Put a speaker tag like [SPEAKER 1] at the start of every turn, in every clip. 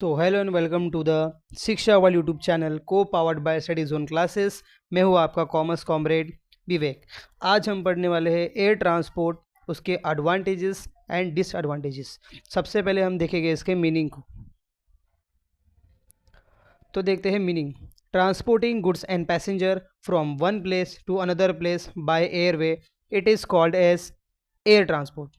[SPEAKER 1] तो hello and welcome to the Shiksha वाल YouTube channel को powered by Study Zone Classes. मैं हूँ आपका कॉमर्स कॉमरेड विवेक। आज हम पढ़ने वाले हैं एयर ट्रांसपोर्ट, उसके एडवांटेजेस एंड डिसएडवांटेजेस। सबसे पहले हम देखेंगे इसके मीनिंग को। तो देखते हैं meaning. Transporting goods and passenger from one place to another place by airway, it is called as air transport.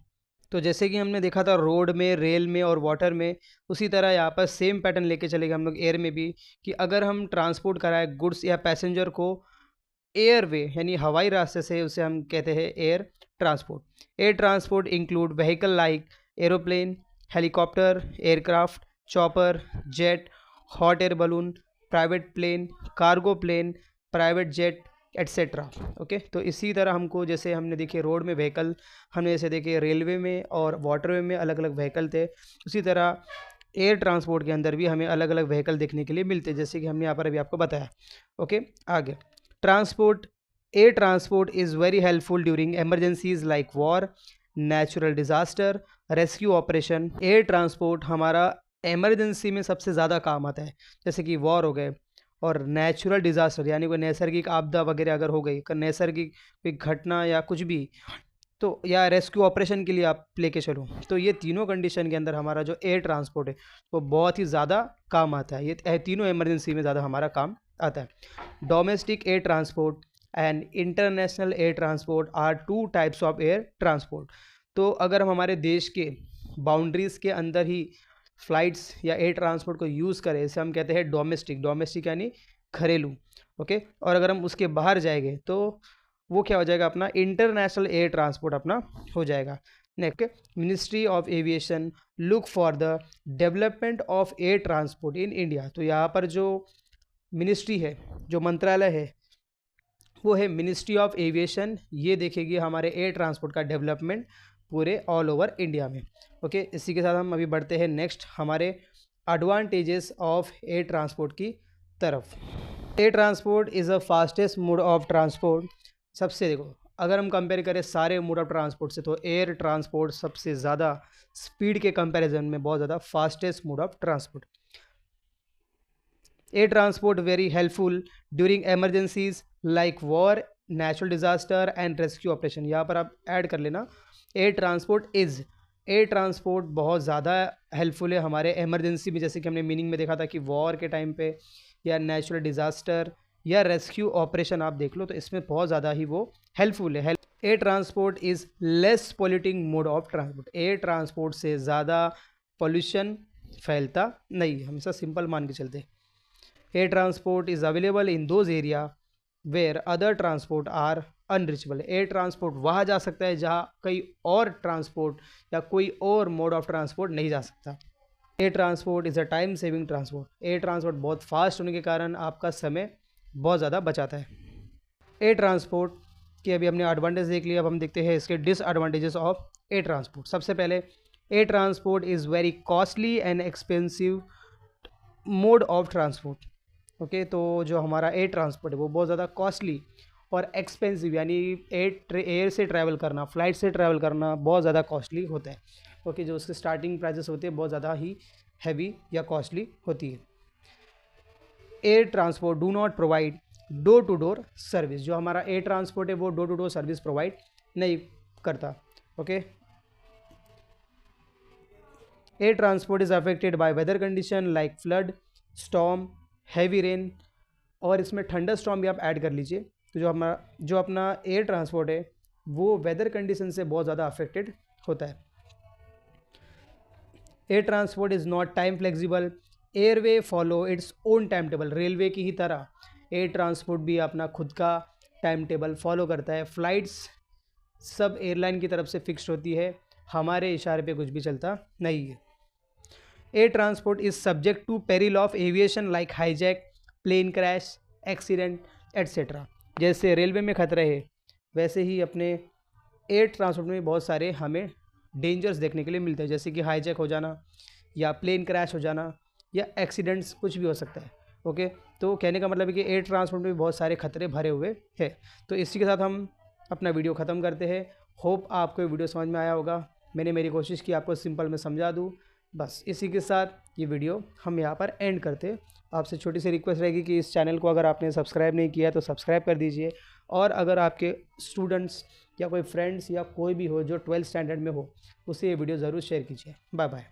[SPEAKER 1] तो जैसे कि हमने देखा था रोड में, रेल में और वाटर में, उसी तरह यहाँ पर सेम पैटर्न लेके चलेगा हम लोग एयर में भी, कि अगर हम ट्रांसपोर्ट कराए गुड्स या पैसेंजर को एयरवे यानी हवाई रास्ते से, उसे हम कहते हैं air transport. Air transport include vehicle like aeroplane, helicopter, aircraft, chopper, jet, hot air balloon, private plane, cargo plane, private jet etcetera. Okay, तो इसी तरह हमको, जैसे हमने देखिए रोड में व्हीकल, हमने जैसे देखे रेलवे में और वाटरवे में अलग अलग व्हीकल थे, उसी तरह एयर ट्रांसपोर्ट के अंदर भी हमें अलग अलग व्हीकल देखने के लिए मिलते हैं, जैसे कि हमने यहाँ पर अभी आपको बताया। ओके, आगे transport. Air transport is very helpful during emergencies like war, natural disaster, rescue operation. Air transport हमारा एमरजेंसी में सबसे ज़्यादा काम आता है, जैसे कि वॉर हो गए और नेचुरल डिज़ास्टर यानी कोई नैसर्गिक आपदा वगैरह अगर हो गई, नैसर्गिक कोई घटना या कुछ भी, तो या रेस्क्यू ऑपरेशन के लिए आप लेके चलो, तो ये तीनों कंडीशन के अंदर हमारा जो एयर ट्रांसपोर्ट है वो बहुत ही ज़्यादा काम आता है। ये तीनों इमरजेंसी में ज़्यादा हमारा काम आता है। Domestic air transport and international air transport are two types of air transport. तो अगर हम हमारे देश के बाउंड्रीज़ के अंदर ही फ्लाइट्स या एयर ट्रांसपोर्ट को यूज़ करें, इसे हम कहते हैं डोमेस्टिक। डोमेस्टिक यानी घरेलू। ओके, और अगर हम उसके बाहर जाएंगे तो वो क्या हो जाएगा, अपना इंटरनेशनल एयर ट्रांसपोर्ट अपना हो जाएगा। Next, ministry of aviation look for the development of air transport in India. तो यहाँ पर जो मिनिस्ट्री है, जो मंत्रालय है, वो है मिनिस्ट्री ऑफ एविएशन। ये देखेगी हमारे एयर ट्रांसपोर्ट का डेवलपमेंट पूरे ऑल ओवर इंडिया में। ओके, इसी के साथ हम अभी बढ़ते हैं नेक्स्ट हमारे एडवांटेजेस ऑफ एयर ट्रांसपोर्ट की तरफ। Air transport is a fastest mode of transport. सबसे देखो, अगर हम कंपेयर करें सारे मोड ऑफ ट्रांसपोर्ट से, तो एयर ट्रांसपोर्ट सबसे ज़्यादा स्पीड के कंपैरिजन में बहुत ज़्यादा fastest mode of transport. Air transport very helpful during emergencies like war, natural disaster and rescue operation. यहाँ पर आप ऐड कर लेना, एयर ट्रांसपोर्ट बहुत ज़्यादा हेल्पफुल है हमारे एमरजेंसी में, जैसे कि हमने मीनिंग में देखा था कि वॉर के टाइम पे या नेचुरल डिज़ास्टर या रेस्क्यू ऑपरेशन आप देख लो, तो इसमें बहुत ज़्यादा ही वो हेल्पफुल है। Air transport is less polluting mode of transport. Air transport से ज़्यादा पॉल्यूशन फैलता नहीं, हमेशा सिंपल मान के चलते। Air transport is available in those area where other transport are unreachable. Air transport वहाँ जा सकता है जहाँ कई और ट्रांसपोर्ट या कोई और मोड ऑफ ट्रांसपोर्ट नहीं जा सकता। Air transport is a time saving transport. Air transport बहुत फास्ट होने के कारण आपका समय बहुत ज़्यादा बचाता है। एयर ट्रांसपोर्ट के अभी हमने एडवांटेज देख लिया, अब हम देखते हैं इसके डिसएडवांटेजेस ऑफ एयर ट्रांसपोर्ट। सबसे पहले, air transport is very costly and expensive mode of transport. Okay, तो जो हमारा एयर ट्रांसपोर्ट है वो बहुत ज़्यादा कॉस्टली और एक्सपेंसिव, यानी एयर से ट्रैवल करना, फ्लाइट से ट्रैवल करना बहुत ज़्यादा कॉस्टली होता है। ओके, जो उसके स्टार्टिंग प्राइजेस होते हैं बहुत ज़्यादा ही हैवी या कॉस्टली होती है। Air transport do not provide door to door service. जो हमारा एयर ट्रांसपोर्ट है वो door to door service provide नहीं करता। Okay, air transport is affected by weather condition like flood, storm, heavy rain, और इसमें थंडर स्टॉर्म भी आप ऐड कर लीजिए। तो जो अपना एयर ट्रांसपोर्ट है वो वेदर कंडीशन से बहुत ज़्यादा अफेक्टेड होता है। Air transport is not time flexible. Airway follow its own time table. Railway की ही तरह एयर ट्रांसपोर्ट भी अपना खुद का टाइम टेबल फॉलो करता है। फ़्लाइट्स सब एयरलाइन की तरफ से फिक्स्ड होती है, हमारे इशारे पे कुछ भी चलता नहीं है। Air transport is subject to peril of aviation like hijack, plane crash, accident etcetera. जैसे रेलवे में खतरे है, वैसे ही अपने एयर ट्रांसपोर्ट में बहुत सारे हमें डेंजर्स देखने के लिए मिलते हैं, जैसे कि हाईजैक हो जाना या प्लेन क्रैश हो जाना या एक्सीडेंट्स, कुछ भी हो सकता है। ओके, तो कहने का मतलब है कि एयर ट्रांसपोर्ट में बहुत सारे खतरे भरे हुए हैं। तो इसी के साथ हम अपना वीडियो ख़त्म करते हैं। होप आपको वीडियो समझ में आया होगा। मैंने मेरी कोशिश की आपको सिंपल में समझा दूँ। बस इसी के साथ ये वीडियो हम यहाँ पर एंड करते। आपसे छोटी सी रिक्वेस्ट रहेगी कि इस चैनल को अगर आपने सब्सक्राइब नहीं किया तो सब्सक्राइब कर दीजिए, और अगर आपके स्टूडेंट्स या कोई फ्रेंड्स या कोई भी हो जो 12th स्टैंडर्ड में हो, उसे ये वीडियो ज़रूर शेयर कीजिए। Bye bye.